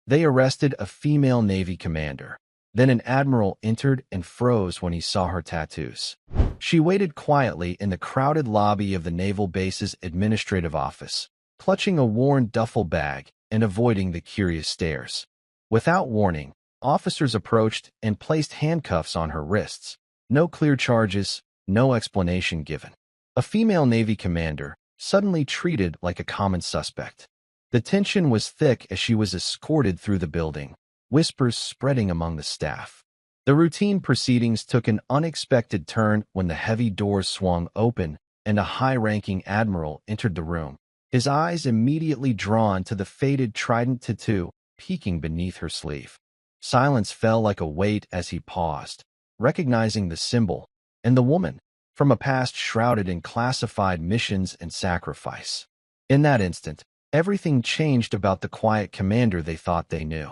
They arrested a female Navy commander. Then an admiral entered and froze when he saw her tattoos. She waited quietly in the crowded lobby of the naval base's administrative office, clutching a worn duffel bag and avoiding the curious stares. Without warning, officers approached and placed handcuffs on her wrists. No clear charges, no explanation given. A female Navy commander, suddenly treated like a common suspect. The tension was thick as she was escorted through the building, whispers spreading among the staff. The routine proceedings took an unexpected turn when the heavy doors swung open and a high-ranking admiral entered the room, his eyes immediately drawn to the faded trident tattoo peeking beneath her sleeve. Silence fell like a weight as he paused, recognizing the symbol and the woman from a past shrouded in classified missions and sacrifice. In that instant, everything changed about the quiet commander they thought they knew.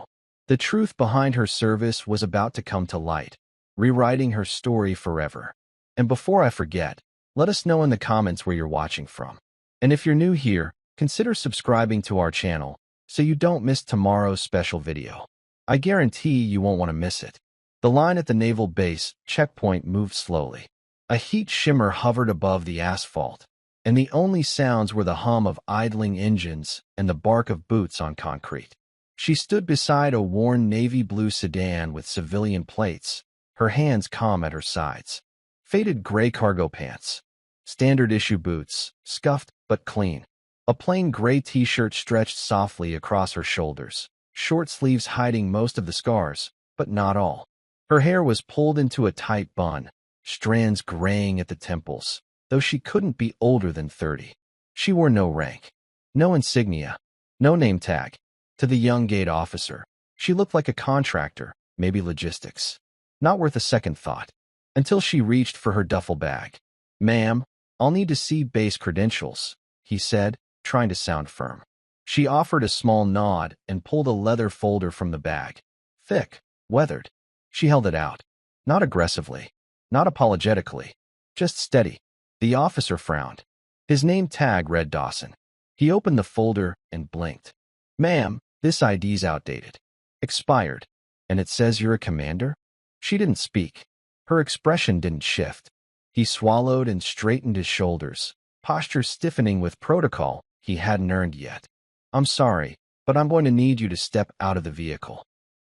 The truth behind her service was about to come to light, rewriting her story forever. And before I forget, let us know in the comments where you're watching from. And if you're new here, consider subscribing to our channel so you don't miss tomorrow's special video. I guarantee you won't want to miss it. The line at the naval base checkpoint moved slowly. A heat shimmer hovered above the asphalt, and the only sounds were the hum of idling engines and the bark of boots on concrete. She stood beside a worn navy blue sedan with civilian plates, her hands calm at her sides. Faded gray cargo pants, standard issue boots, scuffed but clean. A plain gray t-shirt stretched softly across her shoulders, short sleeves hiding most of the scars, but not all. Her hair was pulled into a tight bun, strands graying at the temples, though she couldn't be older than 30. She wore no rank, no insignia, no name tag. To the young gate officer, she looked like a contractor, maybe logistics. Not worth a second thought, until she reached for her duffel bag. "Ma'am, I'll need to see base credentials," he said, trying to sound firm. She offered a small nod and pulled a leather folder from the bag. Thick, weathered. She held it out. Not aggressively, not apologetically, just steady. The officer frowned. His name tag read Dawson. He opened the folder and blinked. "Ma'am, this ID's outdated. Expired. And it says you're a commander?" She didn't speak. Her expression didn't shift. He swallowed and straightened his shoulders, posture stiffening with protocol he hadn't earned yet. "I'm sorry, but I'm going to need you to step out of the vehicle."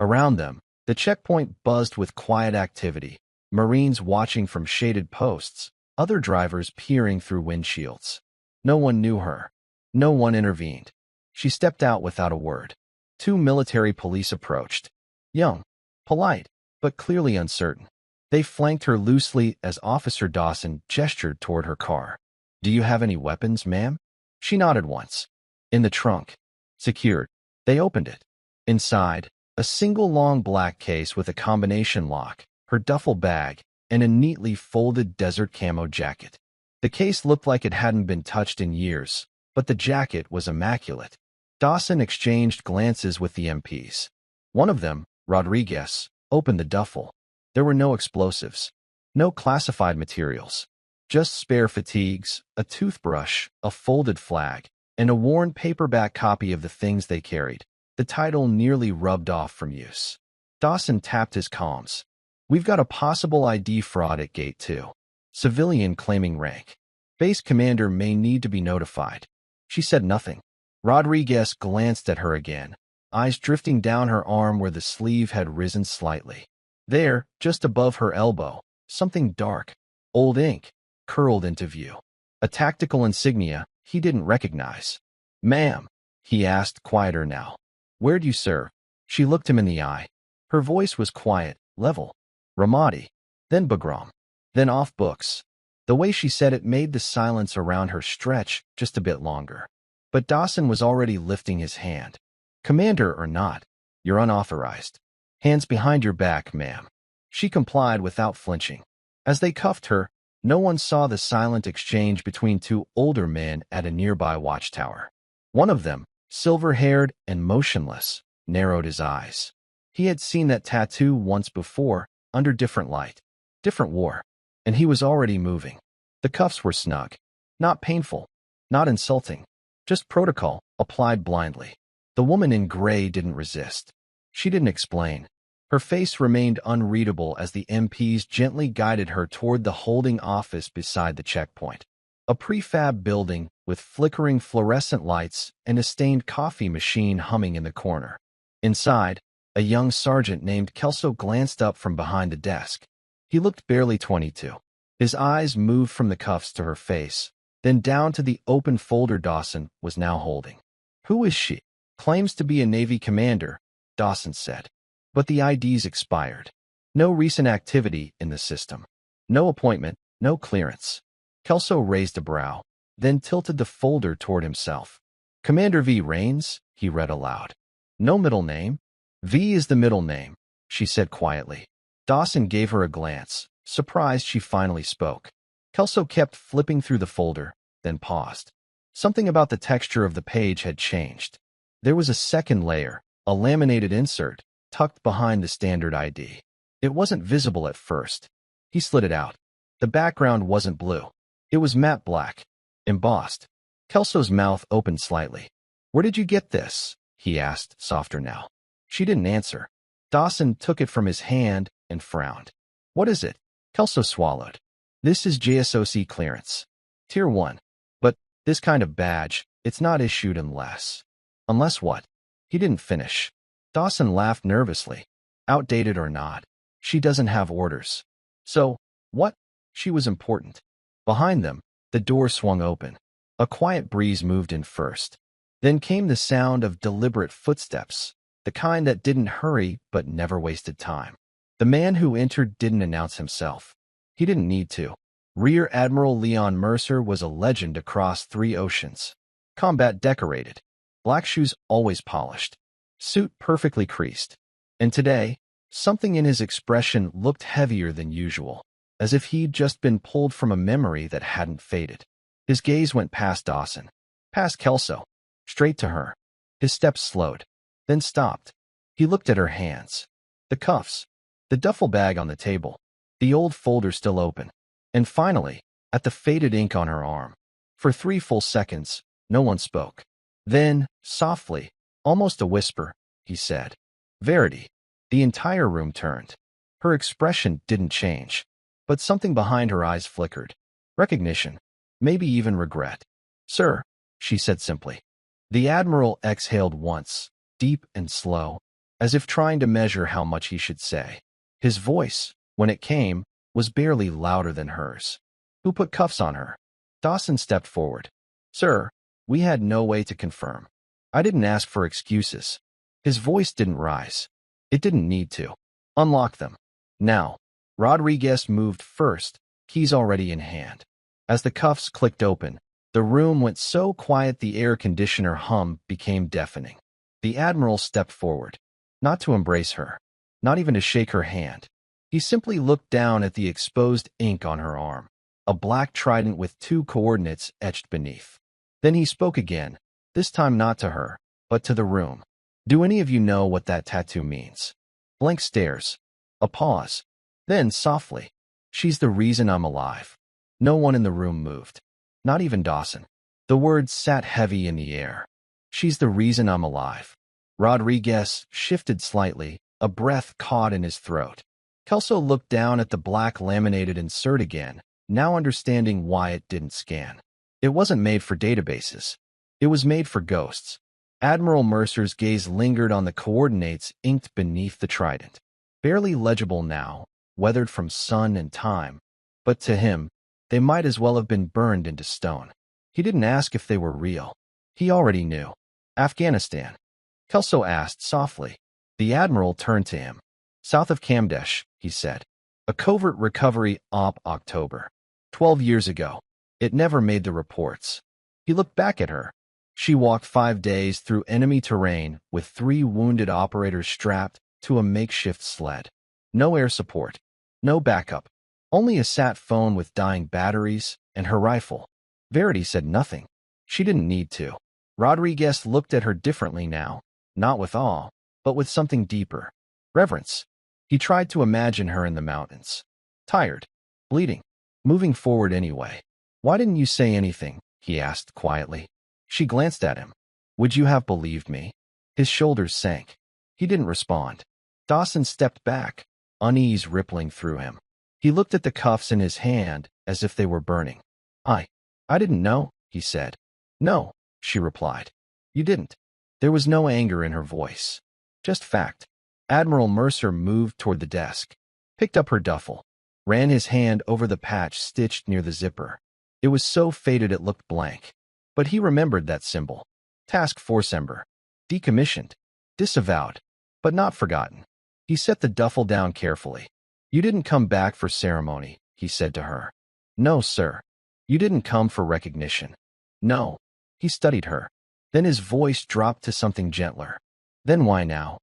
Around them, the checkpoint buzzed with quiet activity, Marines watching from shaded posts, other drivers peering through windshields. No one knew her. No one intervened. She stepped out without a word. 2 military police approached. Young, polite, but clearly uncertain. They flanked her loosely as Officer Dawson gestured toward her car. "Do you have any weapons, ma'am?" She nodded once. "In the trunk. Secured." They opened it. Inside, a single long black case with a combination lock, her duffel bag, and a neatly folded desert camo jacket. The case looked like it hadn't been touched in years, but the jacket was immaculate. Dawson exchanged glances with the MPs. One of them, Rodriguez, opened the duffel. There were no explosives, no classified materials, just spare fatigues, a toothbrush, a folded flag, and a worn paperback copy of the things they carried, the title nearly rubbed off from use. Dawson tapped his comms. "We've got a possible ID fraud at Gate 2. Civilian claiming rank. Base commander may need to be notified." She said nothing. Rodriguez glanced at her again, eyes drifting down her arm where the sleeve had risen slightly. There, just above her elbow, something dark, old ink, curled into view. A tactical insignia he didn't recognize. "Ma'am," he asked, quieter now. "Where do you serve?" She looked him in the eye. Her voice was quiet, level. "Ramadi." Then Bagram. Then off books. The way she said it made the silence around her stretch just a bit longer. But Dawson was already lifting his hand. "Commander or not, you're unauthorized. Hands behind your back, ma'am." She complied without flinching. As they cuffed her, no one saw the silent exchange between 2 older men at a nearby watchtower. One of them, silver-haired and motionless, narrowed his eyes. He had seen that tattoo once before, under different light, different war, and he was already moving. The cuffs were snug, not painful, not insulting. Just protocol, applied blindly. The woman in gray didn't resist. She didn't explain. Her face remained unreadable as the MPs gently guided her toward the holding office beside the checkpoint. A prefab building with flickering fluorescent lights and a stained coffee machine humming in the corner. Inside, a young sergeant named Kelso glanced up from behind the desk. He looked barely 22. His eyes moved from the cuffs to her face, then down to the open folder Dawson was now holding. "Who is she?" "Claims to be a Navy commander," Dawson said. "But the ID's expired. No recent activity in the system. No appointment, no clearance." Kelso raised a brow, then tilted the folder toward himself. "Commander V. Rains," he read aloud. "No middle name." "V is the middle name," she said quietly. Dawson gave her a glance, surprised she finally spoke. Kelso kept flipping through the folder, then paused. Something about the texture of the page had changed. There was a second layer, a laminated insert, tucked behind the standard ID. It wasn't visible at first. He slid it out. The background wasn't blue. It was matte black, embossed. Kelso's mouth opened slightly. "Where did you get this?" he asked, softer now. She didn't answer. Dawson took it from his hand and frowned. "What is it?" Kelso swallowed. "This is JSOC clearance. Tier 1. But this kind of badge, it's not issued unless..." "Unless what?" He didn't finish. Dawson laughed nervously. "Outdated or not, she doesn't have orders." "So, what?" She was important. Behind them, the door swung open. A quiet breeze moved in first. Then came the sound of deliberate footsteps, the kind that didn't hurry but never wasted time. The man who entered didn't announce himself. He didn't need to. Rear Admiral Leon Mercer was a legend across 3 oceans. Combat decorated. Black shoes always polished. Suit perfectly creased. And today, something in his expression looked heavier than usual, as if he'd just been pulled from a memory that hadn't faded. His gaze went past Dawson, past Kelso, straight to her. His steps slowed, then stopped. He looked at her hands. The cuffs, the duffel bag on the table, the old folder still open, and finally, at the faded ink on her arm. For 3 full seconds, no one spoke. Then, softly, almost a whisper, he said, "Verity." The entire room turned. Her expression didn't change, but something behind her eyes flickered. Recognition, maybe even regret. "Sir," she said simply. The Admiral exhaled once, deep and slow, as if trying to measure how much he should say. His voice, when it came, was barely louder than hers. "Who put cuffs on her?" Dawson stepped forward. "Sir, we had no way to confirm. I didn't ask for excuses." His voice didn't rise. It didn't need to. "Unlock them. Now." Rodriguez moved first, keys already in hand. As the cuffs clicked open, the room went so quiet the air conditioner hum became deafening. The Admiral stepped forward, not to embrace her, not even to shake her hand. He simply looked down at the exposed ink on her arm, a black trident with 2 coordinates etched beneath. Then he spoke again, this time not to her, but to the room. "Do any of you know what that tattoo means?" Blank stares. A pause. Then, softly, "She's the reason I'm alive." No one in the room moved. Not even Dawson. The words sat heavy in the air. "She's the reason I'm alive." Rodriguez shifted slightly, a breath caught in his throat. Kelso looked down at the black laminated insert again, now understanding why it didn't scan. It wasn't made for databases. It was made for ghosts. Admiral Mercer's gaze lingered on the coordinates inked beneath the trident. Barely legible now, weathered from sun and time, but to him, they might as well have been burned into stone. He didn't ask if they were real. He already knew. "Afghanistan?" Kelso asked softly. The Admiral turned to him. "South of Kamdesh," he said. "A covert recovery op October. 12 years ago. It never made the reports." He looked back at her. She walked 5 days through enemy terrain with 3 wounded operators strapped to a makeshift sled. No air support. No backup. Only a sat phone with dying batteries and her rifle. Verity said nothing. She didn't need to. Rodriguez looked at her differently now, not with awe, but with something deeper. Reverence. He tried to imagine her in the mountains. Tired. Bleeding. Moving forward anyway. "Why didn't you say anything?" he asked quietly. She glanced at him. "Would you have believed me?" His shoulders sank. He didn't respond. Dawson stepped back, unease rippling through him. He looked at the cuffs in his hand as if they were burning. I didn't know, he said. No, she replied. You didn't. There was no anger in her voice. Just fact. Admiral Mercer moved toward the desk, picked up her duffel, ran his hand over the patch stitched near the zipper. It was so faded it looked blank. But he remembered that symbol. Task Force Ember. Decommissioned. Disavowed. But not forgotten. He set the duffel down carefully. You didn't come back for ceremony, he said to her. No, sir. You didn't come for recognition. No. He studied her. Then his voice dropped to something gentler. Then why now?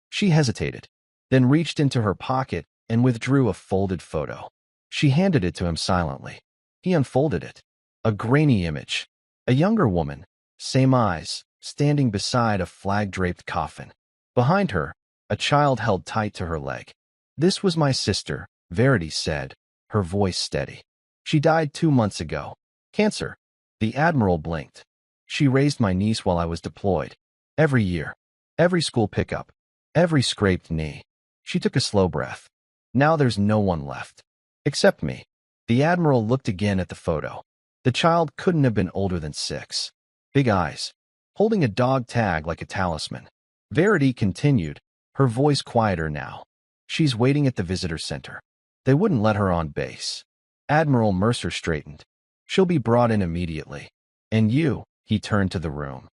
She hesitated, then reached into her pocket and withdrew a folded photo. She handed it to him silently. He unfolded it. A grainy image. A younger woman, same eyes, standing beside a flag-draped coffin. Behind her, a child held tight to her leg. This was my sister, Verity said, her voice steady. She died 2 months ago. Cancer. The Admiral blinked. She raised my niece while I was deployed. Every year. Every school pickup. Every scraped knee. She took a slow breath. Now there's no one left. Except me. The Admiral looked again at the photo. The child couldn't have been older than 6. Big eyes. Holding a dog tag like a talisman. Verity continued, her voice quieter now. She's waiting at the visitor center. They wouldn't let her on base. Admiral Mercer straightened. She'll be brought in immediately. And you, he turned to the room,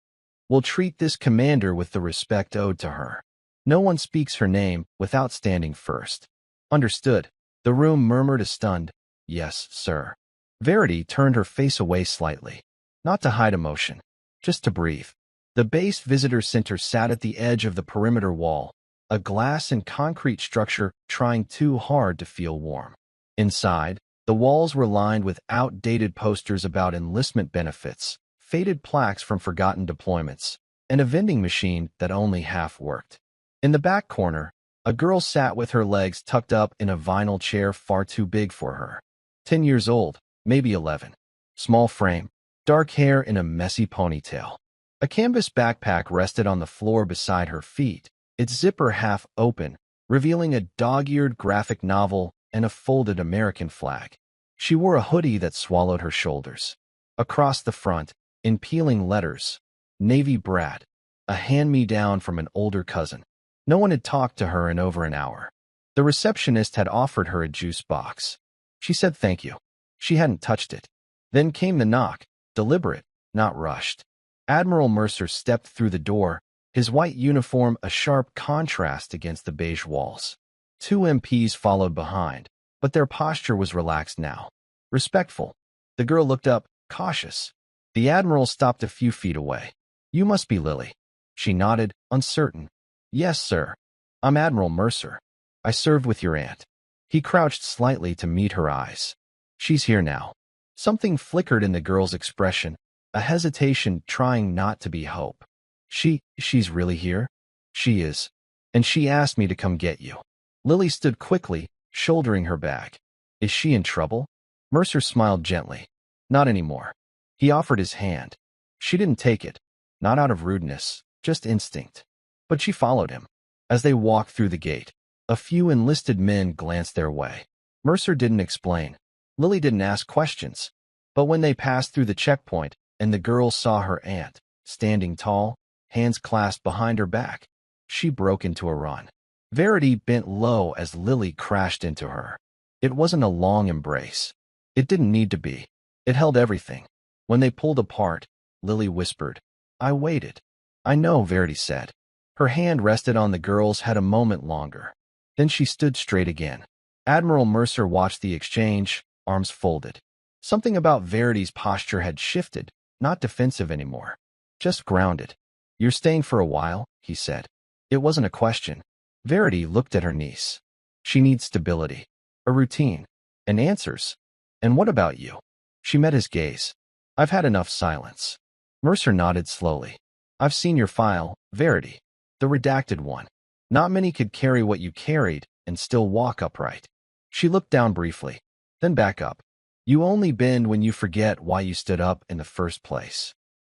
will treat this commander with the respect owed to her. No one speaks her name without standing first. Understood. The room murmured a stunned, yes, sir. Verity turned her face away slightly, not to hide emotion, just to breathe. The base visitor center sat at the edge of the perimeter wall, a glass and concrete structure trying too hard to feel warm. Inside, the walls were lined with outdated posters about enlistment benefits, faded plaques from forgotten deployments, and a vending machine that only half worked. In the back corner, a girl sat with her legs tucked up in a vinyl chair far too big for her. 10 years old, maybe 11. Small frame, dark hair in a messy ponytail. A canvas backpack rested on the floor beside her feet, its zipper half open, revealing a dog-eared graphic novel and a folded American flag. She wore a hoodie that swallowed her shoulders. Across the front, in peeling letters, Navy Brat, a hand-me-down from an older cousin. No one had talked to her in over an hour. The receptionist had offered her a juice box. She said thank you. She hadn't touched it. Then came the knock, deliberate, not rushed. Admiral Mercer stepped through the door, his white uniform a sharp contrast against the beige walls. 2 MPs followed behind, but their posture was relaxed now. Respectful. The girl looked up, cautious. The Admiral stopped a few feet away. You must be Lily. She nodded, uncertain. Yes, sir. I'm Admiral Mercer. I served with your aunt. He crouched slightly to meet her eyes. She's here now. Something flickered in the girl's expression, a hesitation trying not to be hope. She's really here? She is. And she asked me to come get you. Lily stood quickly, shouldering her bag. Is she in trouble? Mercer smiled gently. Not anymore. He offered his hand. She didn't take it. Not out of rudeness, just instinct. But she followed him. As they walked through the gate, a few enlisted men glanced their way. Mercer didn't explain. Lily didn't ask questions. But when they passed through the checkpoint, and the girl saw her aunt, standing tall, hands clasped behind her back, she broke into a run. Verity bent low as Lily crashed into her. It wasn't a long embrace. It didn't need to be. It held everything. When they pulled apart, Lily whispered, I waited. I know, Verity said. Her hand rested on the girl's head a moment longer. Then she stood straight again. Admiral Mercer watched the exchange, arms folded. Something about Verity's posture had shifted, not defensive anymore. Just grounded. You're staying for a while, he said. It wasn't a question. Verity looked at her niece. She needs stability, a routine, and answers. And what about you? She met his gaze. I've had enough silence. Mercer nodded slowly. I've seen your file, Verity. The redacted one. Not many could carry what you carried and still walk upright. She looked down briefly, then back up. You only bend when you forget why you stood up in the first place.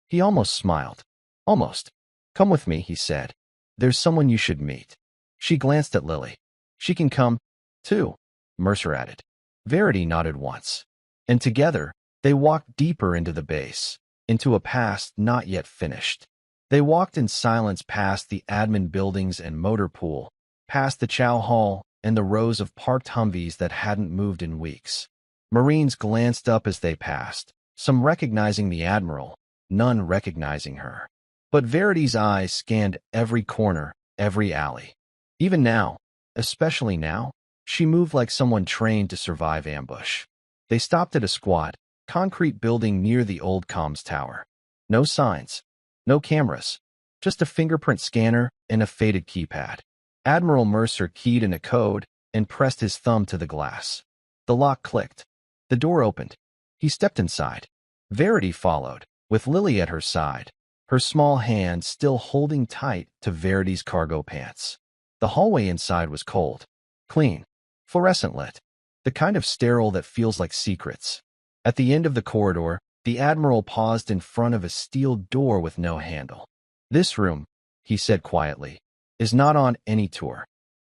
He almost smiled. Almost. Come with me, he said. There's someone you should meet. She glanced at Lily. She can come, too, Mercer added. Verity nodded once. And together, they walked deeper into the base, into a past not yet finished. They walked in silence past the admin buildings and motor pool, past the chow hall and the rows of parked Humvees that hadn't moved in weeks. Marines glanced up as they passed, some recognizing the Admiral, none recognizing her. But Verity's eyes scanned every corner, every alley. Even now, especially now, she moved like someone trained to survive ambush. They stopped at a squat, concrete building near the old comms tower. No signs, no cameras, just a fingerprint scanner and a faded keypad. Admiral Mercer keyed in a code and pressed his thumb to the glass. The lock clicked. The door opened. He stepped inside. Verity followed, with Lily at her side, her small hand still holding tight to Verity's cargo pants. The hallway inside was cold, clean, fluorescent lit, the kind of sterile that feels like secrets. At the end of the corridor, the Admiral paused in front of a steel door with no handle. This room, he said quietly, is not on any tour.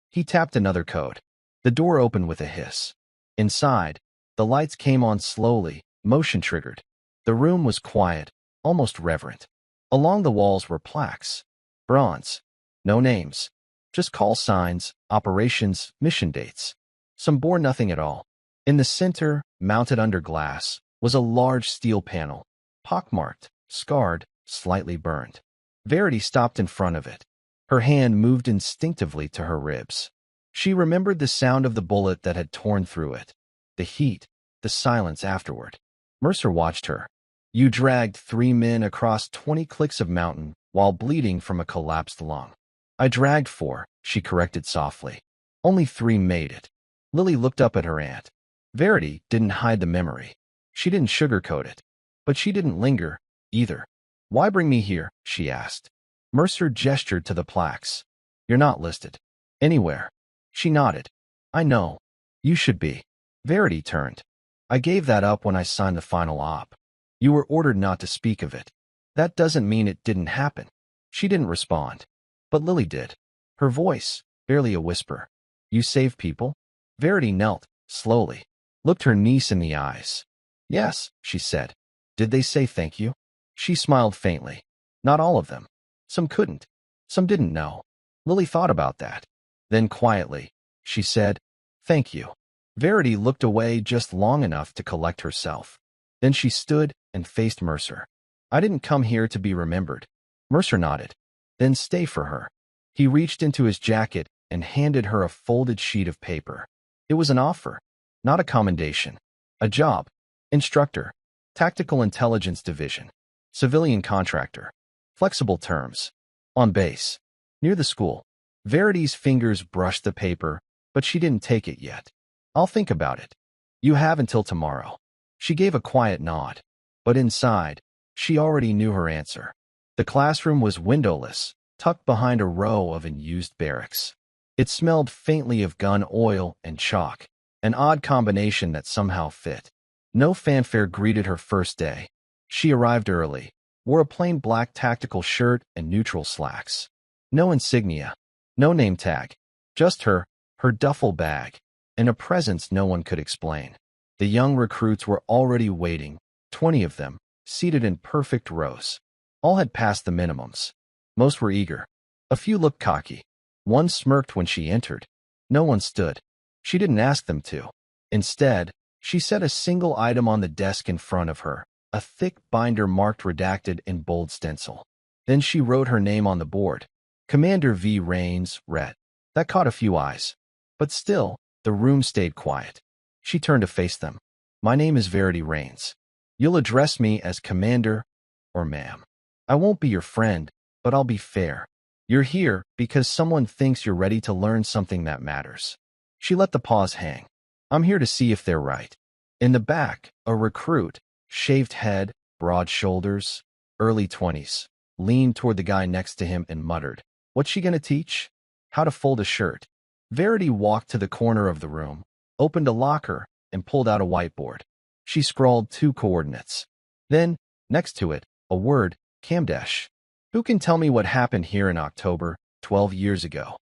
He tapped another code. The door opened with a hiss. Inside, the lights came on slowly, motion-triggered. The room was quiet, almost reverent. Along the walls were plaques. Bronze. No names. Just call signs, operations, mission dates. Some bore nothing at all. In the center, mounted under glass, was a large steel panel, pockmarked, scarred, slightly burned. Verity stopped in front of it. Her hand moved instinctively to her ribs. She remembered the sound of the bullet that had torn through it, the heat, the silence afterward. Mercer watched her. You dragged 3 men across 20 clicks of mountain while bleeding from a collapsed lung. I dragged 4, she corrected softly. Only 3 made it. Lily looked up at her aunt. Verity didn't hide the memory. She didn't sugarcoat it. But she didn't linger, either. Why bring me here? She asked. Mercer gestured to the plaques. You're not listed. Anywhere. She nodded. I know. You should be. Verity turned. I gave that up when I signed the final op. You were ordered not to speak of it. That doesn't mean it didn't happen. She didn't respond. But Lily did. Her voice, barely a whisper. You save people? Verity knelt, slowly, looked her niece in the eyes. Yes, she said. Did they say thank you? She smiled faintly. Not all of them. Some couldn't. Some didn't know. Lily thought about that. Then quietly, she said, thank you. Verity looked away just long enough to collect herself. Then she stood and faced Mercer. I didn't come here to be remembered. Mercer nodded. Then stay for her. He reached into his jacket and handed her a folded sheet of paper. It was an offer, not a commendation. A job. Instructor. Tactical Intelligence Division. Civilian contractor. Flexible terms. On base. Near the school. Verity's fingers brushed the paper, but she didn't take it yet. I'll think about it. You have until tomorrow. She gave a quiet nod. But inside, she already knew her answer. The classroom was windowless, tucked behind a row of unused barracks. It smelled faintly of gun oil and chalk, an odd combination that somehow fit. No fanfare greeted her first day. She arrived early, wore a plain black tactical shirt and neutral slacks. No insignia, no name tag, just her duffel bag, and a presence no one could explain. The young recruits were already waiting, 20 of them, seated in perfect rows. All had passed the minimums. Most were eager. A few looked cocky. One smirked when she entered. No one stood. She didn't ask them to. Instead, she set a single item on the desk in front of her, a thick binder marked redacted in bold stencil. Then she wrote her name on the board. Commander V. Rains, Ret. That caught a few eyes. But still, the room stayed quiet. She turned to face them. My name is Verity Rains. You'll address me as Commander or Ma'am. I won't be your friend, but I'll be fair. You're here because someone thinks you're ready to learn something that matters. She let the pause hang. I'm here to see if they're right. In the back, a recruit, shaved head, broad shoulders, early 20s, leaned toward the guy next to him and muttered, What's she gonna teach? How to fold a shirt. Verity walked to the corner of the room, opened a locker, and pulled out a whiteboard. She scrawled 2 coordinates. Then, next to it, a word, Kamdesh. Who can tell me what happened here in October 12 years ago.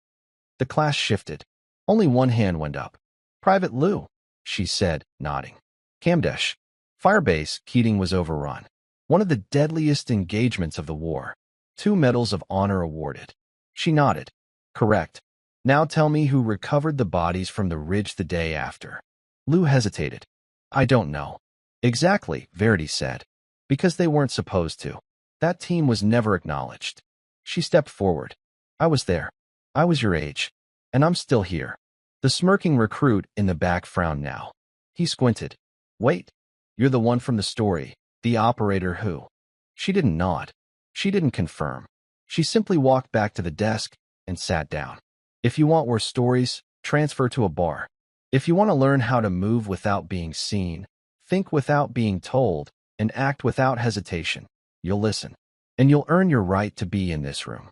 The class shifted. Only one hand went up. Private Lou, she said, nodding. Kamdesh. Firebase, Keating was overrun. One of the deadliest engagements of the war. 2 medals of honor awarded. She nodded. Correct. Now tell me who recovered the bodies from the ridge the day after. Lou hesitated. I don't know. Exactly, Verity said. Because they weren't supposed to. That team was never acknowledged. She stepped forward. I was there. I was your age. And I'm still here. The smirking recruit in the back frowned now. He squinted. Wait. You're the one from the story, the operator who? She didn't nod. She didn't confirm. She simply walked back to the desk and sat down. If you want worse stories, transfer to a bar. If you want to learn how to move without being seen, think without being told, and act without hesitation, you'll listen. And you'll earn your right to be in this room.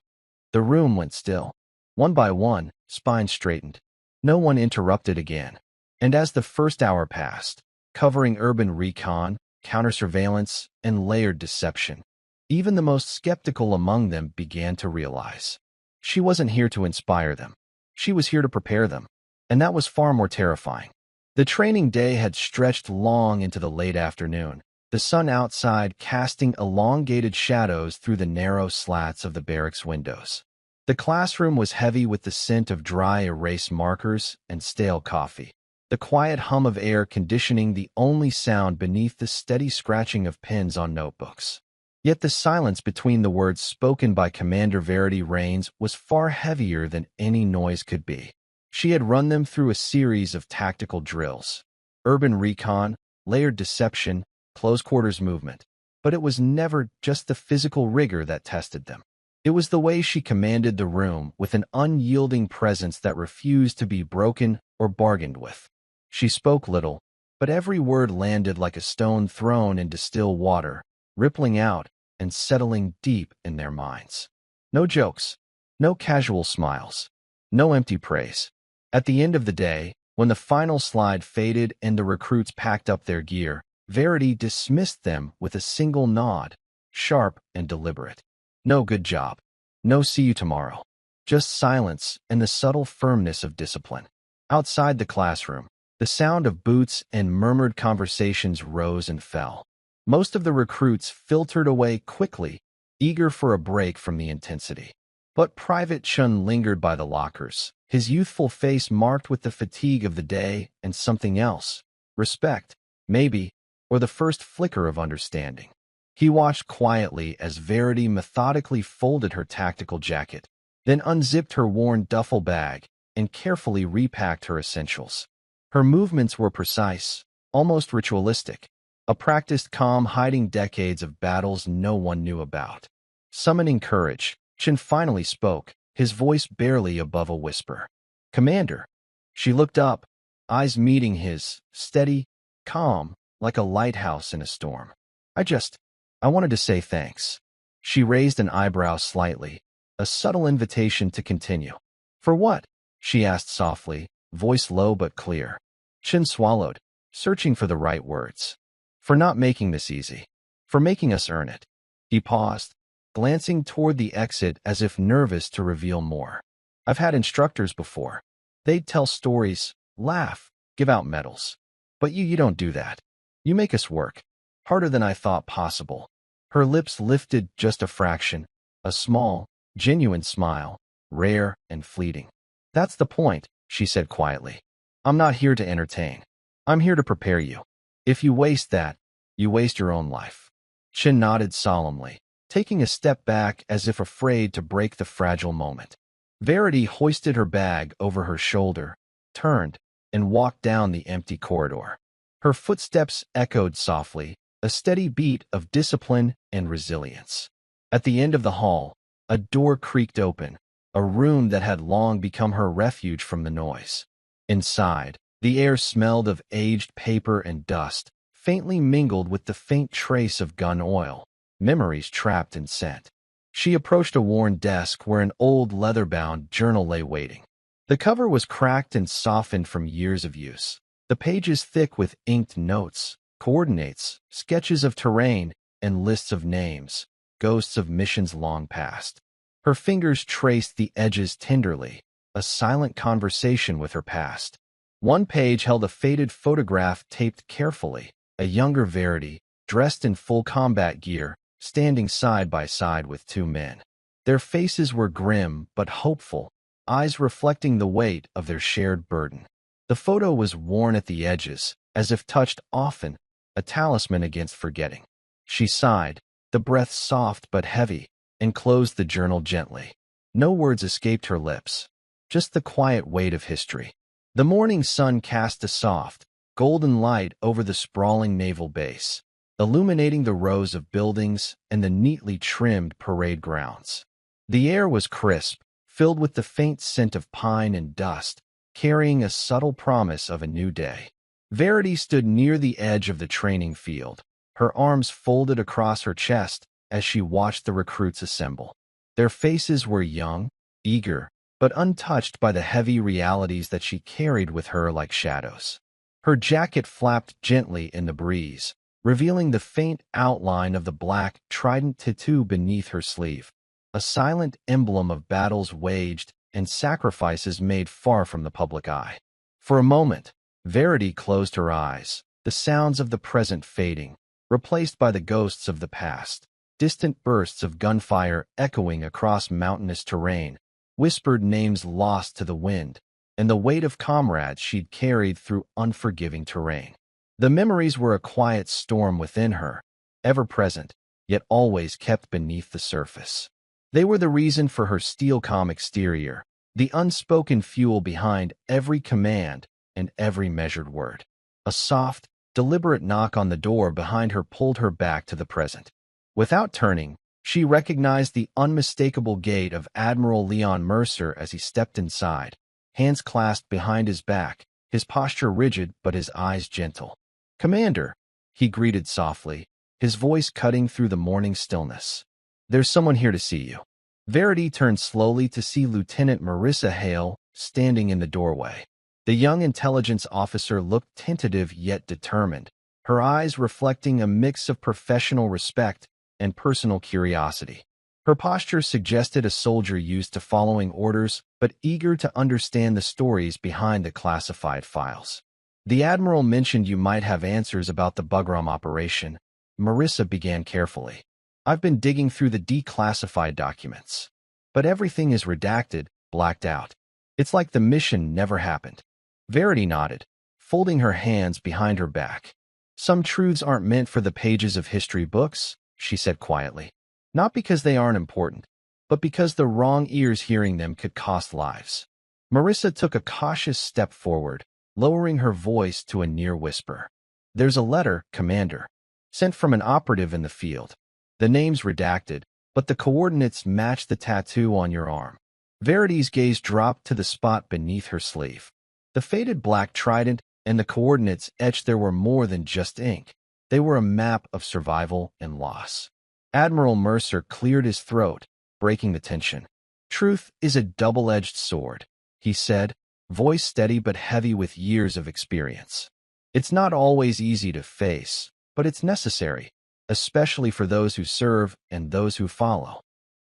The room went still. One by one, spines straightened. No one interrupted again. And as the first hour passed, covering urban recon, counter-surveillance, and layered deception, even the most skeptical among them began to realize. She wasn't here to inspire them. She was here to prepare them. And that was far more terrifying. The training day had stretched long into the late afternoon, the sun outside casting elongated shadows through the narrow slats of the barracks windows. The classroom was heavy with the scent of dry erase markers and stale coffee. The quiet hum of air conditioning the only sound beneath the steady scratching of pens on notebooks. Yet the silence between the words spoken by Commander Verity Rains was far heavier than any noise could be. She had run them through a series of tactical drills. Urban recon, layered deception, close-quarters movement. But it was never just the physical rigor that tested them. It was the way she commanded the room with an unyielding presence that refused to be broken or bargained with. She spoke little, but every word landed like a stone thrown into still water, rippling out and settling deep in their minds. No jokes, no casual smiles, no empty praise. At the end of the day, when the final slide faded and the recruits packed up their gear, Verity dismissed them with a single nod, sharp and deliberate. No good job. No see you tomorrow. Just silence and the subtle firmness of discipline. Outside the classroom, the sound of boots and murmured conversations rose and fell. Most of the recruits filtered away quickly, eager for a break from the intensity. But Private Chun lingered by the lockers, his youthful face marked with the fatigue of the day and something else. Respect, maybe, or the first flicker of understanding. He watched quietly as Verity methodically folded her tactical jacket, then unzipped her worn duffel bag and carefully repacked her essentials. Her movements were precise, almost ritualistic, a practiced calm hiding decades of battles no one knew about. Summoning courage, Chin finally spoke, his voice barely above a whisper. Commander. She looked up, eyes meeting his, steady, calm, like a lighthouse in a storm. I wanted to say thanks. She raised an eyebrow slightly, a subtle invitation to continue. For what? She asked softly, voice low but clear. Chin swallowed, searching for the right words. For not making this easy. For making us earn it. He paused, glancing toward the exit as if nervous to reveal more. I've had instructors before. They'd tell stories, laugh, give out medals. But you don't do that. You make us work. Harder than I thought possible. Her lips lifted just a fraction, a small, genuine smile, rare and fleeting. That's the point, she said quietly. I'm not here to entertain. I'm here to prepare you. If you waste that, you waste your own life. Chin nodded solemnly, taking a step back as if afraid to break the fragile moment. Verity hoisted her bag over her shoulder, turned, and walked down the empty corridor. Her footsteps echoed softly, a steady beat of discipline and resilience. At the end of the hall, a door creaked open, a room that had long become her refuge from the noise. Inside, the air smelled of aged paper and dust, faintly mingled with the faint trace of gun oil, memories trapped in scent. She approached a worn desk where an old leather-bound journal lay waiting. The cover was cracked and softened from years of use, the pages thick with inked notes, coordinates, sketches of terrain, and lists of names, ghosts of missions long past. Her fingers traced the edges tenderly, a silent conversation with her past. One page held a faded photograph taped carefully, a younger Verity, dressed in full combat gear, standing side by side with two men. Their faces were grim but hopeful, eyes reflecting the weight of their shared burden. The photo was worn at the edges, as if touched often, a talisman against forgetting. She sighed, the breath soft but heavy, and closed the journal gently. No words escaped her lips, just the quiet weight of history. The morning sun cast a soft, golden light over the sprawling naval base, illuminating the rows of buildings and the neatly trimmed parade grounds. The air was crisp, filled with the faint scent of pine and dust, carrying a subtle promise of a new day. Verity stood near the edge of the training field, her arms folded across her chest as she watched the recruits assemble. Their faces were young, eager, but untouched by the heavy realities that she carried with her like shadows. Her jacket flapped gently in the breeze, revealing the faint outline of the black trident tattoo beneath her sleeve, a silent emblem of battles waged and sacrifices made far from the public eye. For a moment, Verity closed her eyes, the sounds of the present fading, replaced by the ghosts of the past, distant bursts of gunfire echoing across mountainous terrain, whispered names lost to the wind, and the weight of comrades she'd carried through unforgiving terrain. The memories were a quiet storm within her, ever present, yet always kept beneath the surface. They were the reason for her steel-calm exterior, the unspoken fuel behind every command and every measured word. A soft, deliberate knock on the door behind her pulled her back to the present. Without turning, she recognized the unmistakable gait of Admiral Leon Mercer as he stepped inside, hands clasped behind his back, his posture rigid but his eyes gentle. "Commander," he greeted softly, his voice cutting through the morning stillness. "There's someone here to see you." Verity turned slowly to see Lieutenant Marissa Hale standing in the doorway. The young intelligence officer looked tentative yet determined, her eyes reflecting a mix of professional respect and personal curiosity. Her posture suggested a soldier used to following orders but eager to understand the stories behind the classified files. "The Admiral mentioned you might have answers about the Bugram operation," Marissa began carefully. "I've been digging through the declassified documents. But everything is redacted, blacked out. It's like the mission never happened." Verity nodded, folding her hands behind her back. "Some truths aren't meant for the pages of history books," she said quietly. "Not because they aren't important, but because the wrong ears hearing them could cost lives." Marissa took a cautious step forward, lowering her voice to a near whisper. "There's a letter, Commander, sent from an operative in the field. The name's redacted, but the coordinates match the tattoo on your arm." Verity's gaze dropped to the spot beneath her sleeve. The faded black trident and the coordinates etched there were more than just ink. They were a map of survival and loss. Admiral Mercer cleared his throat, breaking the tension. "Truth is a double-edged sword," he said, voice steady but heavy with years of experience. "It's not always easy to face, but it's necessary, especially for those who serve and those who follow."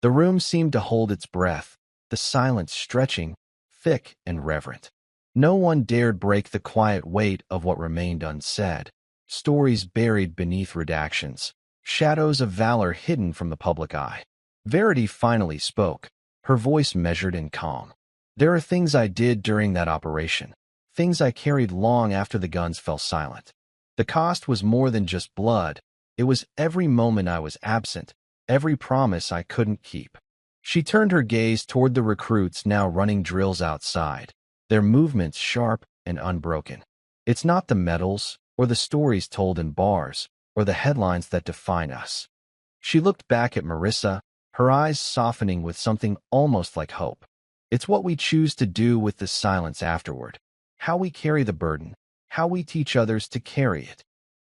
The room seemed to hold its breath, the silence stretching, thick and reverent. No one dared break the quiet weight of what remained unsaid, stories buried beneath redactions, shadows of valor hidden from the public eye. Verity finally spoke, her voice measured and calm. "There are things I did during that operation, things I carried long after the guns fell silent. The cost was more than just blood. It was every moment I was absent, every promise I couldn't keep." She turned her gaze toward the recruits now running drills outside, their movements sharp and unbroken. "It's not the medals, or the stories told in bars, or the headlines that define us." She looked back at Marissa, her eyes softening with something almost like hope. "It's what we choose to do with the silence afterward, how we carry the burden, how we teach others to carry it."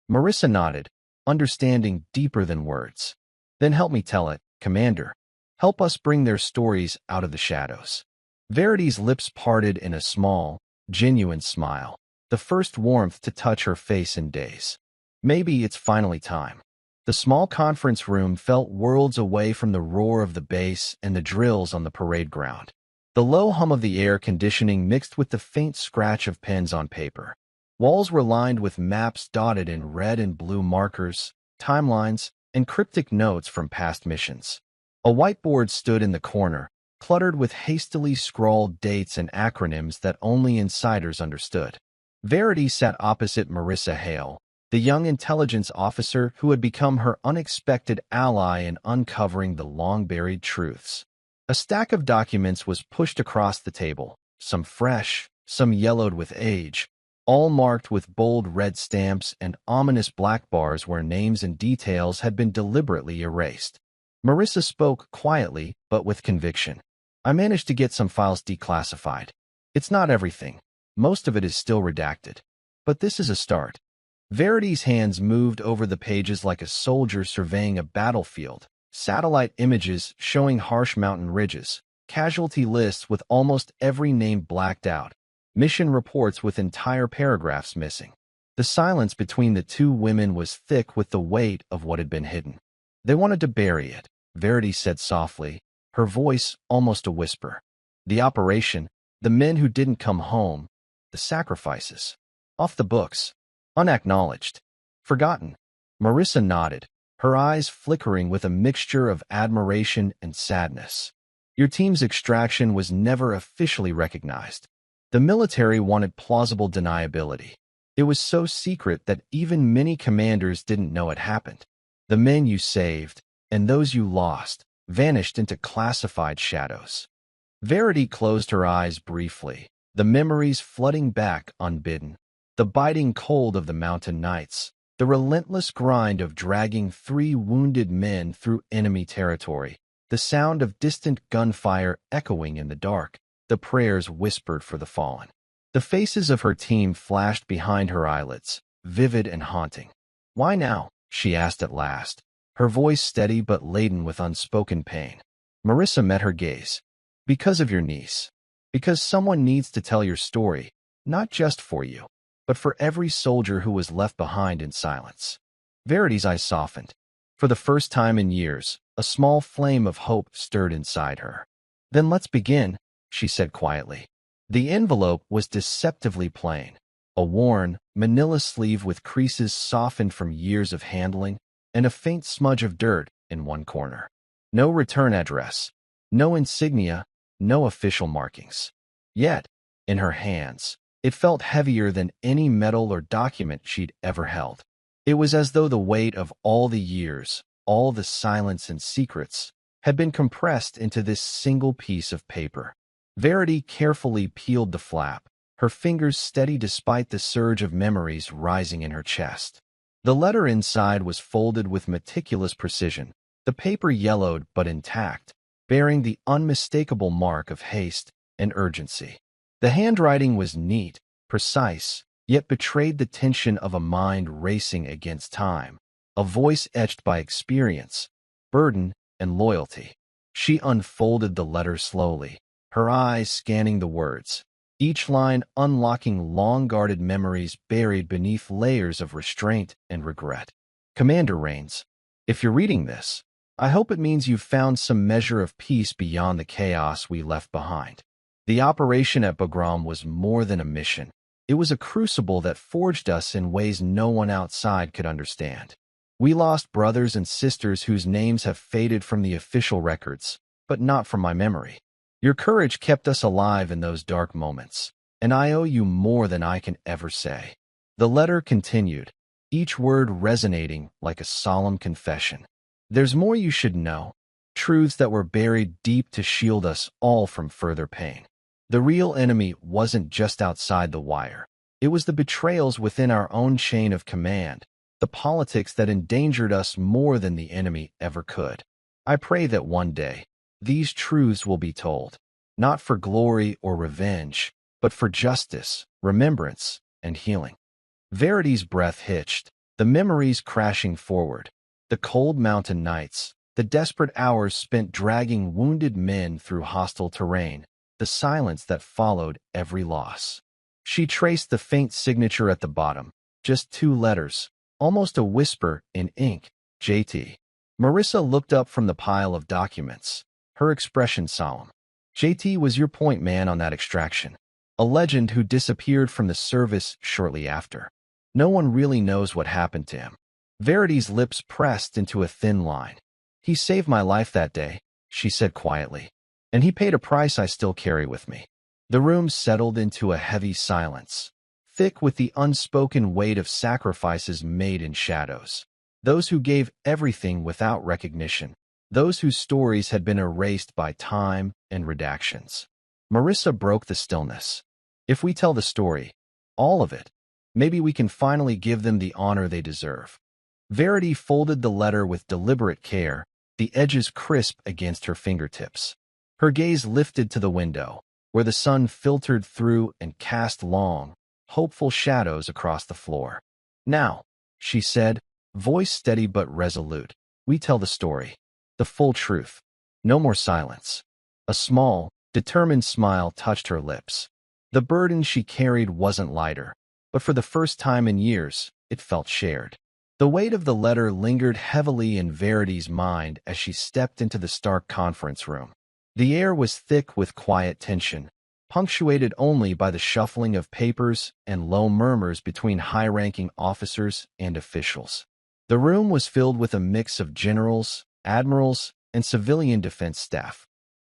Marissa nodded, understanding deeper than words. "Then help me tell it, Commander. Help us bring their stories out of the shadows." Verity's lips parted in a small, genuine smile, the first warmth to touch her face in days. "Maybe it's finally time." The small conference room felt worlds away from the roar of the base and the drills on the parade ground. The low hum of the air conditioning mixed with the faint scratch of pens on paper. Walls were lined with maps dotted in red and blue markers, timelines, and cryptic notes from past missions. A whiteboard stood in the corner, cluttered with hastily scrawled dates and acronyms that only insiders understood. Verity sat opposite Marissa Hale, the young intelligence officer who had become her unexpected ally in uncovering the long-buried truths. A stack of documents was pushed across the table, some fresh, some yellowed with age, all marked with bold red stamps and ominous black bars where names and details had been deliberately erased. Marissa spoke quietly but with conviction. I managed to get some files declassified. It's not everything. Most of it is still redacted. But this is a start. Verity's hands moved over the pages like a soldier surveying a battlefield. Satellite images showing harsh mountain ridges, casualty lists with almost every name blacked out, mission reports with entire paragraphs missing. The silence between the two women was thick with the weight of what had been hidden. They wanted to bury it, Verity said softly, her voice almost a whisper. The operation, the men who didn't come home, the sacrifices. Off the books. Unacknowledged. Forgotten. Marissa nodded, her eyes flickering with a mixture of admiration and sadness. Your team's extraction was never officially recognized. The military wanted plausible deniability. It was so secret that even many commanders didn't know it happened. The men you saved, and those you lost, vanished into classified shadows. Verity closed her eyes briefly, the memories flooding back unbidden. The biting cold of the mountain nights, the relentless grind of dragging 3 wounded men through enemy territory, the sound of distant gunfire echoing in the dark, the prayers whispered for the fallen. The faces of her team flashed behind her eyelids, vivid and haunting. Why now? She asked at last, her voice steady but laden with unspoken pain. Marissa met her gaze. Because of your niece. Because someone needs to tell your story, not just for you, but for every soldier who was left behind in silence. Verity's eyes softened. For the first time in years, a small flame of hope stirred inside her. Then let's begin, she said quietly. The envelope was deceptively plain. A worn, manila sleeve with creases softened from years of handling, and a faint smudge of dirt in one corner. No return address, no insignia, no official markings. Yet, in her hands, it felt heavier than any metal or document she'd ever held. It was as though the weight of all the years, all the silence and secrets, had been compressed into this single piece of paper. Verity carefully peeled the flap, her fingers steady despite the surge of memories rising in her chest. The letter inside was folded with meticulous precision, the paper yellowed but intact, bearing the unmistakable mark of haste and urgency. The handwriting was neat, precise, yet betrayed the tension of a mind racing against time, a voice etched by experience, burden, and loyalty. She unfolded the letter slowly, her eyes scanning the words, each line unlocking long-guarded memories buried beneath layers of restraint and regret. Commander Rains, if you're reading this, I hope it means you've found some measure of peace beyond the chaos we left behind. The operation at Bagram was more than a mission. It was a crucible that forged us in ways no one outside could understand. We lost brothers and sisters whose names have faded from the official records, but not from my memory. Your courage kept us alive in those dark moments, and I owe you more than I can ever say. The letter continued, each word resonating like a solemn confession. There's more you should know, truths that were buried deep to shield us all from further pain. The real enemy wasn't just outside the wire. It was the betrayals within our own chain of command, the politics that endangered us more than the enemy ever could. I pray that one day, these truths will be told, not for glory or revenge, but for justice, remembrance, and healing. Verity's breath hitched, the memories crashing forward, the cold mountain nights, the desperate hours spent dragging wounded men through hostile terrain, the silence that followed every loss. She traced the faint signature at the bottom, just 2 letters, almost a whisper in ink, JT. Marissa looked up from the pile of documents, her expression solemn. JT was your point man on that extraction, a legend who disappeared from the service shortly after. No one really knows what happened to him. Verity's lips pressed into a thin line. He saved my life that day, she said quietly, and he paid a price I still carry with me. The room settled into a heavy silence, thick with the unspoken weight of sacrifices made in shadows. Those who gave everything without recognition, those whose stories had been erased by time and redactions. Marissa broke the stillness. If we tell the story, all of it, maybe we can finally give them the honor they deserve. Verity folded the letter with deliberate care, the edges crisp against her fingertips. Her gaze lifted to the window, where the sun filtered through and cast long, hopeful shadows across the floor. Now, she said, voice steady but resolute, we tell the story, the full truth. No more silence. A small, determined smile touched her lips. The burden she carried wasn't lighter, but for the first time in years, it felt shared. The weight of the letter lingered heavily in Verity's mind as she stepped into the stark conference room. The air was thick with quiet tension, punctuated only by the shuffling of papers and low murmurs between high-ranking officers and officials. The room was filled with a mix of generals, admirals, and civilian defense staff,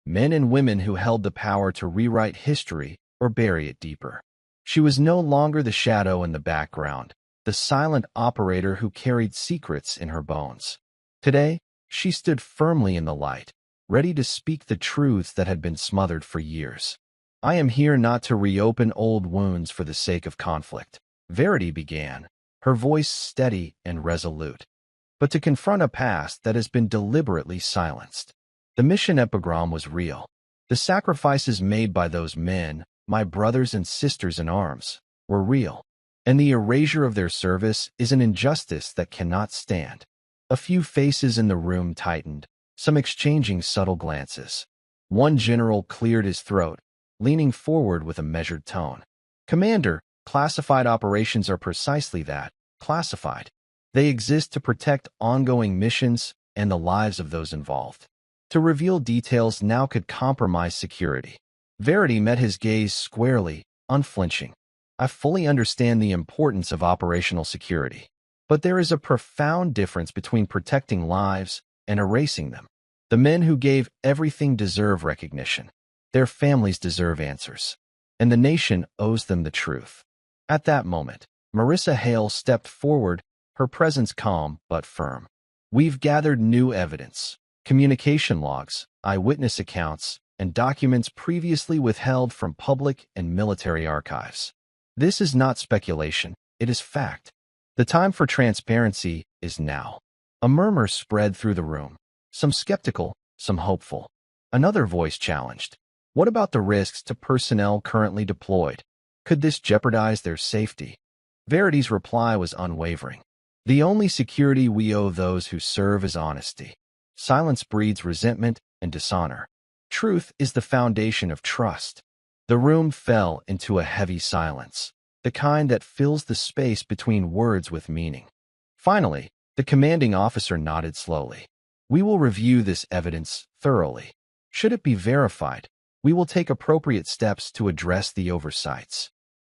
men and women who held the power to rewrite history or bury it deeper. She was no longer the shadow in the background, the silent operator who carried secrets in her bones. Today, she stood firmly in the light, ready to speak the truths that had been smothered for years. I am here not to reopen old wounds for the sake of conflict, Verity began, her voice steady and resolute, but to confront a past that has been deliberately silenced. The mission epigram was real. The sacrifices made by those men, my brothers and sisters in arms, were real. And the erasure of their service is an injustice that cannot stand. A few faces in the room tightened, some exchanging subtle glances. One general cleared his throat, leaning forward with a measured tone. Commander, classified operations are precisely that, classified. They exist to protect ongoing missions and the lives of those involved. To reveal details now could compromise security. Verity met his gaze squarely, unflinching. I fully understand the importance of operational security, but there is a profound difference between protecting lives and erasing them. The men who gave everything deserve recognition. Their families deserve answers, and the nation owes them the truth. At that moment, Marissa Hale stepped forward, her presence calm but firm. We've gathered new evidence, communication logs, eyewitness accounts, and documents previously withheld from public and military archives. This is not speculation, it is fact. The time for transparency is now. A murmur spread through the room, some skeptical, some hopeful. Another voice challenged. What about the risks to personnel currently deployed? Could this jeopardize their safety? Verity's reply was unwavering. The only security we owe those who serve is honesty. Silence breeds resentment and dishonor. Truth is the foundation of trust. The room fell into a heavy silence, the kind that fills the space between words with meaning. Finally, the commanding officer nodded slowly. We will review this evidence thoroughly. Should it be verified, we will take appropriate steps to address the oversights.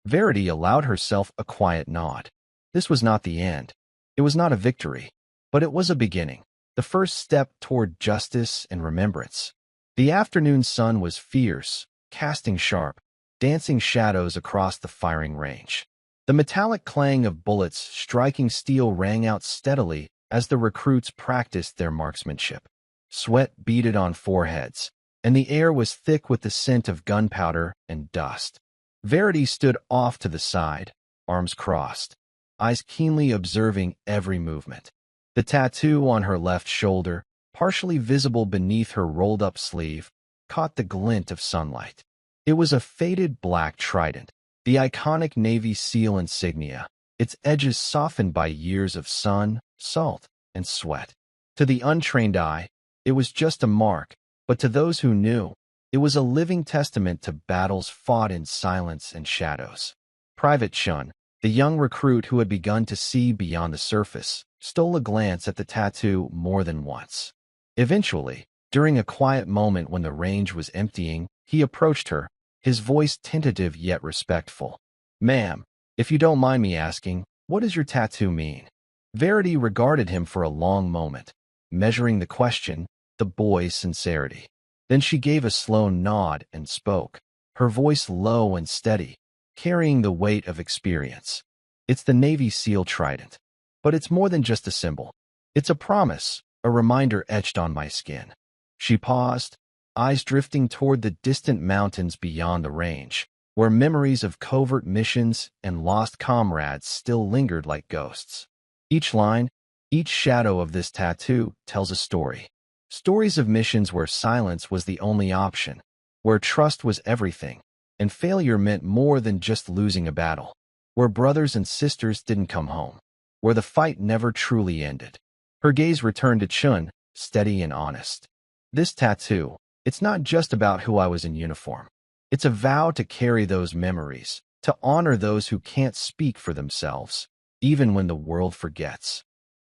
Verity allowed herself a quiet nod. This was not the end. It was not a victory, but it was a beginning, the first step toward justice and remembrance. The afternoon sun was fierce, casting sharp, dancing shadows across the firing range. The metallic clang of bullets striking steel rang out steadily as the recruits practiced their marksmanship. Sweat beaded on foreheads, and the air was thick with the scent of gunpowder and dust. Verity stood off to the side, arms crossed, eyes keenly observing every movement. The tattoo on her left shoulder, partially visible beneath her rolled-up sleeve, caught the glint of sunlight. It was a faded black trident, the iconic Navy SEAL insignia, its edges softened by years of sun, salt, and sweat. To the untrained eye, it was just a mark, but to those who knew, it was a living testament to battles fought in silence and shadows. Private Chun, the young recruit who had begun to see beyond the surface, stole a glance at the tattoo more than once. Eventually, during a quiet moment when the range was emptying, he approached her, his voice tentative yet respectful. "Ma'am, if you don't mind me asking, what does your tattoo mean?" Verity regarded him for a long moment, measuring the question, the boy's sincerity. Then she gave a slow nod and spoke, her voice low and steady, carrying the weight of experience. "It's the Navy SEAL trident. But it's more than just a symbol. It's a promise, a reminder etched on my skin." She paused, eyes drifting toward the distant mountains beyond the range, where memories of covert missions and lost comrades still lingered like ghosts. Each line, each shadow of this tattoo tells a story. Stories of missions where silence was the only option, where trust was everything, and failure meant more than just losing a battle, where brothers and sisters didn't come home, where the fight never truly ended. Her gaze returned to Chun, steady and honest. "This tattoo, it's not just about who I was in uniform. It's a vow to carry those memories, to honor those who can't speak for themselves, even when the world forgets."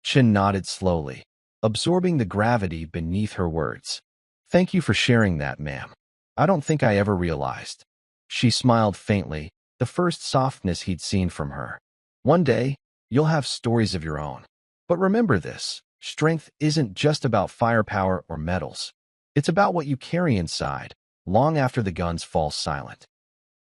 Chun nodded slowly, absorbing the gravity beneath her words. "Thank you for sharing that, ma'am. I don't think I ever realized." She smiled faintly, the first softness he'd seen from her. "One day, you'll have stories of your own. But remember this, strength isn't just about firepower or medals. It's about what you carry inside, long after the guns fall silent."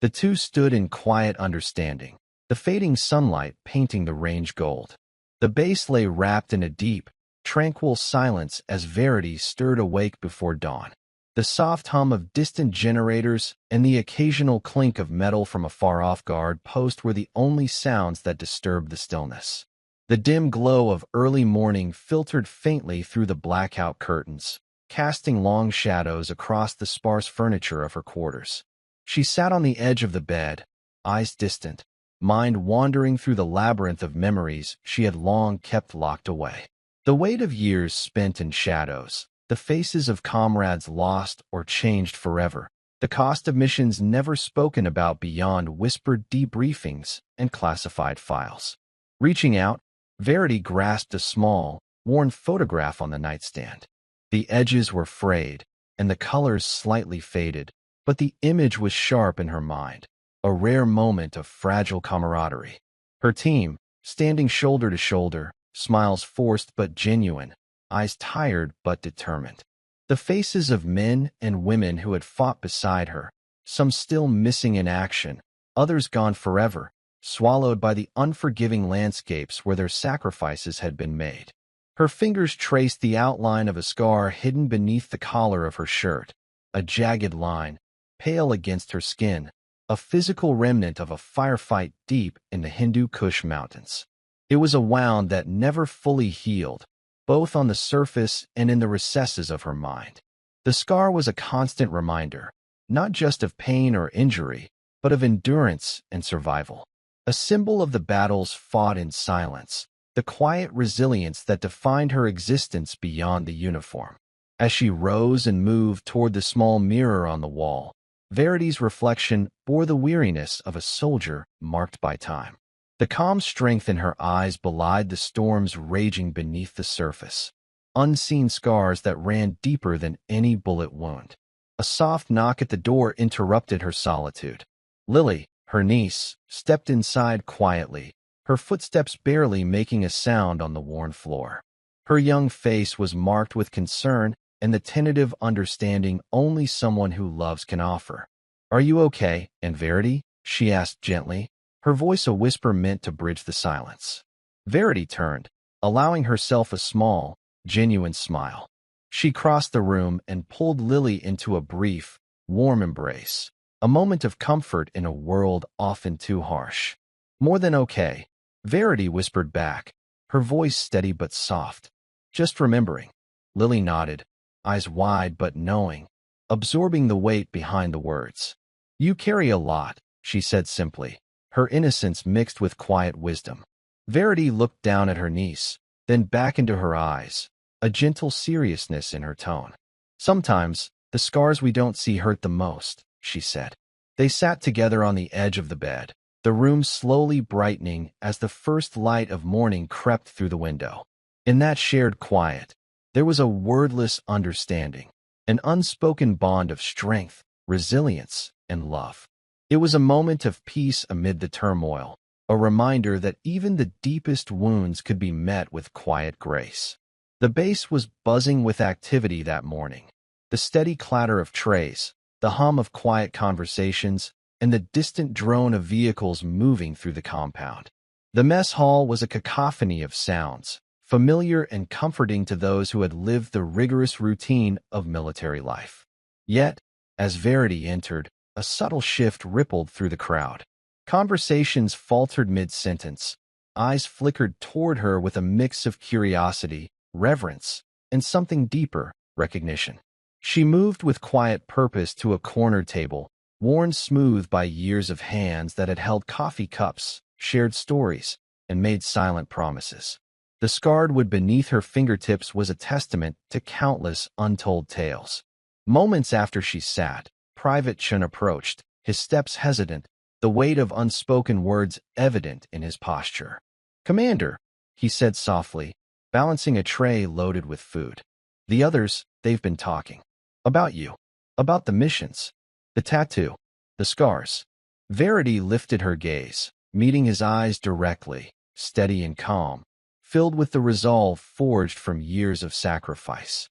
The two stood in quiet understanding, the fading sunlight painting the range gold. The base lay wrapped in a deep, tranquil silence as Verity stirred awake before dawn. The soft hum of distant generators and the occasional clink of metal from a far-off guard post were the only sounds that disturbed the stillness. The dim glow of early morning filtered faintly through the blackout curtains, casting long shadows across the sparse furniture of her quarters. She sat on the edge of the bed, eyes distant, mind wandering through the labyrinth of memories she had long kept locked away. The weight of years spent in shadows, the faces of comrades lost or changed forever, the cost of missions never spoken about beyond whispered debriefings and classified files. Reaching out, Verity grasped a small, worn photograph on the nightstand. The edges were frayed, and the colors slightly faded, but the image was sharp in her mind, a rare moment of fragile camaraderie. Her team, standing shoulder to shoulder, smiles forced but genuine, eyes tired but determined. The faces of men and women who had fought beside her, some still missing in action, others gone forever, swallowed by the unforgiving landscapes where their sacrifices had been made. Her fingers traced the outline of a scar hidden beneath the collar of her shirt, a jagged line, pale against her skin, a physical remnant of a firefight deep in the Hindu Kush Mountains. It was a wound that never fully healed, both on the surface and in the recesses of her mind. The scar was a constant reminder, not just of pain or injury, but of endurance and survival. A symbol of the battles fought in silence, the quiet resilience that defined her existence beyond the uniform. As she rose and moved toward the small mirror on the wall, Verity's reflection bore the weariness of a soldier marked by time. The calm strength in her eyes belied the storms raging beneath the surface, unseen scars that ran deeper than any bullet wound. A soft knock at the door interrupted her solitude. Lily, her niece, stepped inside quietly, her footsteps barely making a sound on the worn floor. Her young face was marked with concern and the tentative understanding only someone who loves can offer. "Are you okay, Aunt Verity?" she asked gently, her voice a whisper meant to bridge the silence. Verity turned, allowing herself a small, genuine smile. She crossed the room and pulled Lily into a brief, warm embrace, a moment of comfort in a world often too harsh. "More than okay," Verity whispered back, her voice steady but soft. "Just remembering." Lily nodded, eyes wide but knowing, absorbing the weight behind the words. "You carry a lot," she said simply, her innocence mixed with quiet wisdom. Verity looked down at her niece, then back into her eyes, a gentle seriousness in her tone. "Sometimes, the scars we don't see hurt the most," she said. They sat together on the edge of the bed, the room slowly brightening as the first light of morning crept through the window. In that shared quiet, there was a wordless understanding, an unspoken bond of strength, resilience, and love. It was a moment of peace amid the turmoil, a reminder that even the deepest wounds could be met with quiet grace. The base was buzzing with activity that morning. The steady clatter of trays, the hum of quiet conversations, and the distant drone of vehicles moving through the compound. The mess hall was a cacophony of sounds, familiar and comforting to those who had lived the rigorous routine of military life. Yet, as Verity entered, a subtle shift rippled through the crowd. Conversations faltered mid-sentence. Eyes flickered toward her with a mix of curiosity, reverence, and something deeper, recognition. She moved with quiet purpose to a corner table, worn smooth by years of hands that had held coffee cups, shared stories, and made silent promises. The scarred wood beneath her fingertips was a testament to countless untold tales. Moments after she sat, Private Chun approached, his steps hesitant, the weight of unspoken words evident in his posture. "Commander," he said softly, balancing a tray loaded with food. "The others, they've been talking. About you. About the missions. The tattoo. The scars." Verity lifted her gaze, meeting his eyes directly, steady and calm, filled with the resolve forged from years of sacrifice.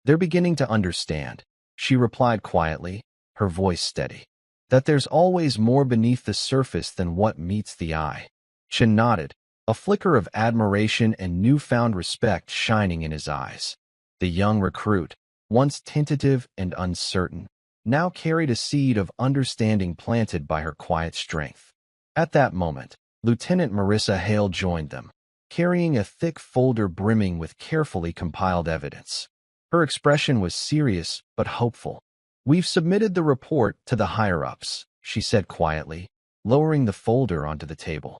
"They're beginning to understand," she replied quietly, her voice steady. "That there's always more beneath the surface than what meets the eye." Chin nodded, a flicker of admiration and newfound respect shining in his eyes. The young recruit, once tentative and uncertain, now carried a seed of understanding planted by her quiet strength. At that moment, Lieutenant Marissa Hale joined them, carrying a thick folder brimming with carefully compiled evidence. Her expression was serious but hopeful. "We've submitted the report to the higher-ups," she said quietly, lowering the folder onto the table.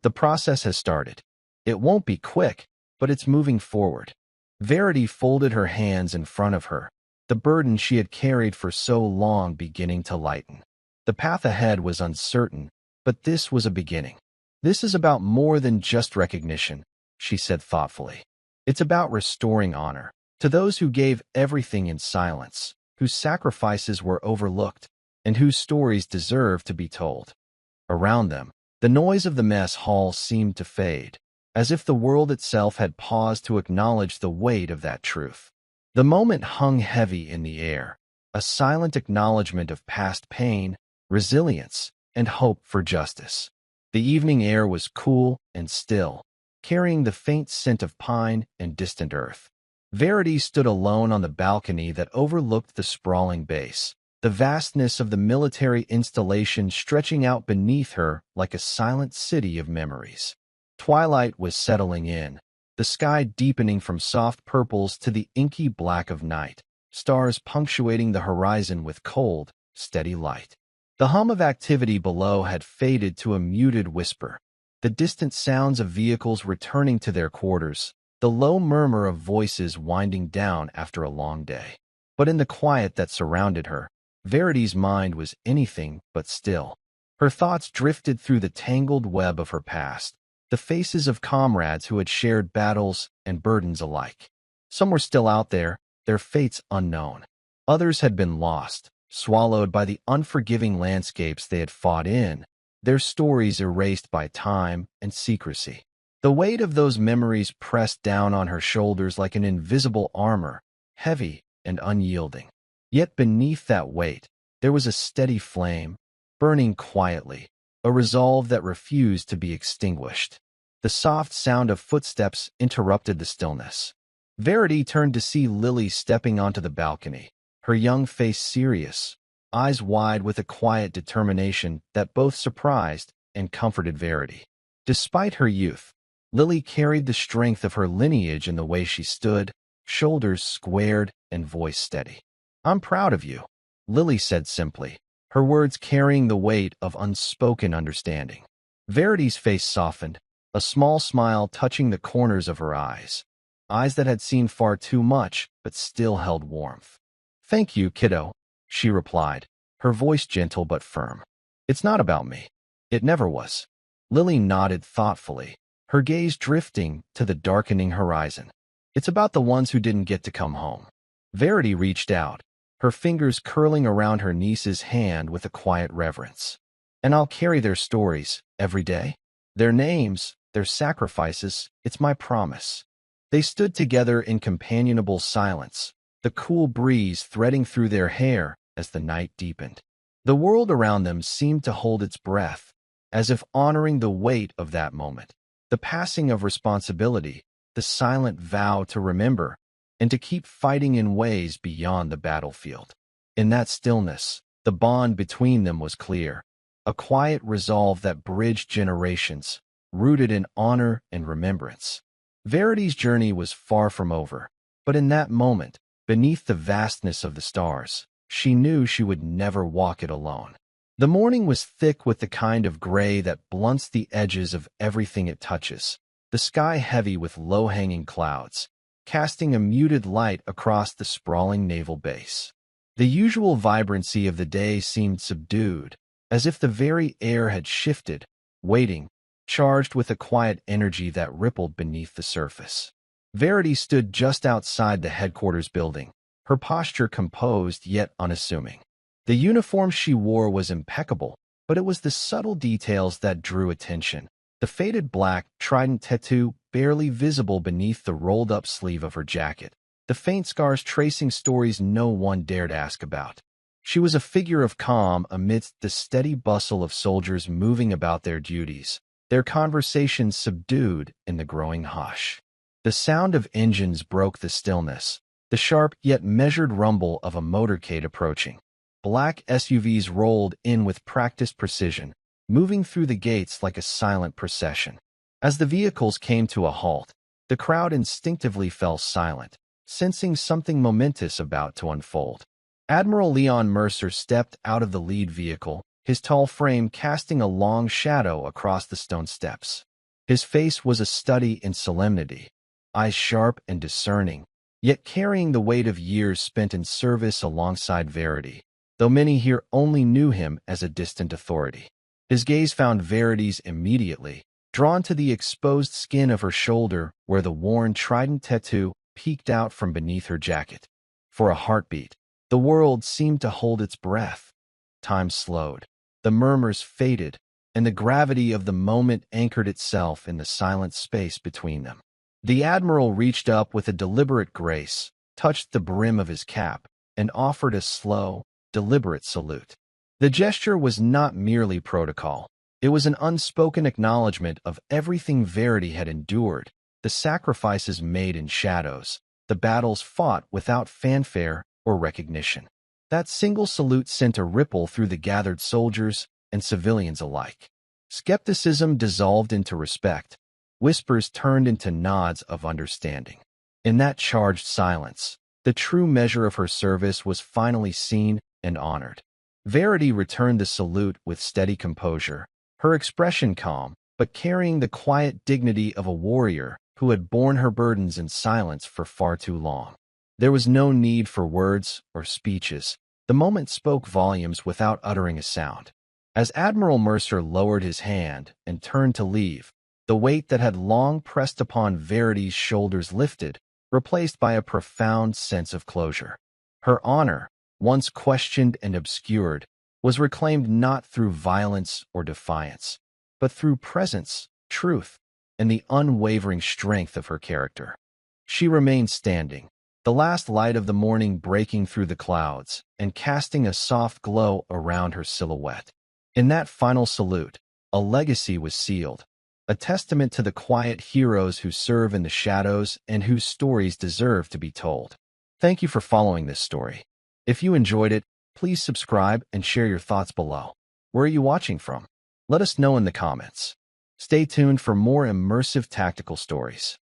"The process has started. It won't be quick, but it's moving forward." Verity folded her hands in front of her, the burden she had carried for so long beginning to lighten. The path ahead was uncertain, but this was a beginning. "This is about more than just recognition," she said thoughtfully. "It's about restoring honor to those who gave everything in silence, whose sacrifices were overlooked, and whose stories deserve to be told." Around them, the noise of the mess hall seemed to fade, as if the world itself had paused to acknowledge the weight of that truth. The moment hung heavy in the air, a silent acknowledgement of past pain, resilience, and hope for justice. The evening air was cool and still, carrying the faint scent of pine and distant earth. Verity stood alone on the balcony that overlooked the sprawling base, the vastness of the military installation stretching out beneath her like a silent city of memories. Twilight was settling in, the sky deepening from soft purples to the inky black of night, stars punctuating the horizon with cold, steady light. The hum of activity below had faded to a muted whisper, the distant sounds of vehicles returning to their quarters, the low murmur of voices winding down after a long day. But in the quiet that surrounded her, Verity's mind was anything but still. Her thoughts drifted through the tangled web of her past, the faces of comrades who had shared battles and burdens alike. Some were still out there, their fates unknown. Others had been lost, swallowed by the unforgiving landscapes they had fought in, their stories erased by time and secrecy. The weight of those memories pressed down on her shoulders like an invisible armor, heavy and unyielding. Yet beneath that weight, there was a steady flame, burning quietly, a resolve that refused to be extinguished. The soft sound of footsteps interrupted the stillness. Verity turned to see Lily stepping onto the balcony, her young face serious, eyes wide with a quiet determination that both surprised and comforted Verity. Despite her youth, Lily carried the strength of her lineage in the way she stood, shoulders squared and voice steady. "I'm proud of you," Lily said simply, her words carrying the weight of unspoken understanding. Verity's face softened, a small smile touching the corners of her eyes that had seen far too much but still held warmth. "Thank you, kiddo," she replied, her voice gentle but firm. "It's not about me. It never was." Lily nodded thoughtfully, her gaze drifting to the darkening horizon. It's about the ones who didn't get to come home. Verity reached out, her fingers curling around her niece's hand with a quiet reverence. And I'll carry their stories every day. Their names, their sacrifices, it's my promise. They stood together in companionable silence, the cool breeze threading through their hair as the night deepened. The world around them seemed to hold its breath, as if honoring the weight of that moment, the passing of responsibility, the silent vow to remember, and to keep fighting in ways beyond the battlefield. In that stillness, the bond between them was clear, a quiet resolve that bridged generations, rooted in honor and remembrance. Verity's journey was far from over, but in that moment, beneath the vastness of the stars, she knew she would never walk it alone. The morning was thick with the kind of gray that blunts the edges of everything it touches, the sky heavy with low-hanging clouds, casting a muted light across the sprawling naval base. The usual vibrancy of the day seemed subdued, as if the very air had shifted, waiting, charged with a quiet energy that rippled beneath the surface. Verity stood just outside the headquarters building, her posture composed yet unassuming. The uniform she wore was impeccable, but it was the subtle details that drew attention. The faded black trident tattoo barely visible beneath the rolled-up sleeve of her jacket, the faint scars tracing stories no one dared ask about. She was a figure of calm amidst the steady bustle of soldiers moving about their duties, their conversations subdued in the growing hush. The sound of engines broke the stillness, the sharp yet measured rumble of a motorcade approaching. Black SUVs rolled in with practiced precision, moving through the gates like a silent procession. As the vehicles came to a halt, the crowd instinctively fell silent, sensing something momentous about to unfold. Admiral Leon Mercer stepped out of the lead vehicle, his tall frame casting a long shadow across the stone steps. His face was a study in solemnity, eyes sharp and discerning, yet carrying the weight of years spent in service alongside Verity, though many here only knew him as a distant authority. His gaze found Verity's immediately, drawn to the exposed skin of her shoulder where the worn trident tattoo peeked out from beneath her jacket. For a heartbeat, the world seemed to hold its breath. Time slowed. The murmurs faded, and the gravity of the moment anchored itself in the silent space between them. The Admiral reached up with a deliberate grace, touched the brim of his cap, and offered a slow, deliberate salute. The gesture was not merely protocol. It was an unspoken acknowledgement of everything Verity had endured, the sacrifices made in shadows, the battles fought without fanfare or recognition. That single salute sent a ripple through the gathered soldiers and civilians alike. Skepticism dissolved into respect. Whispers turned into nods of understanding. In that charged silence, the true measure of her service was finally seen and honored. Verity returned the salute with steady composure, her expression calm, but carrying the quiet dignity of a warrior who had borne her burdens in silence for far too long. There was no need for words or speeches. The moment spoke volumes without uttering a sound. As Admiral Mercer lowered his hand and turned to leave, the weight that had long pressed upon Verity's shoulders lifted, replaced by a profound sense of closure. Her honor, once questioned and obscured, was reclaimed not through violence or defiance, but through presence, truth, and the unwavering strength of her character. She remained standing, the last light of the morning breaking through the clouds and casting a soft glow around her silhouette. In that final salute, a legacy was sealed, a testament to the quiet heroes who serve in the shadows and whose stories deserve to be told. Thank you for following this story. If you enjoyed it, please subscribe and share your thoughts below. Where are you watching from? Let us know in the comments. Stay tuned for more immersive tactical stories.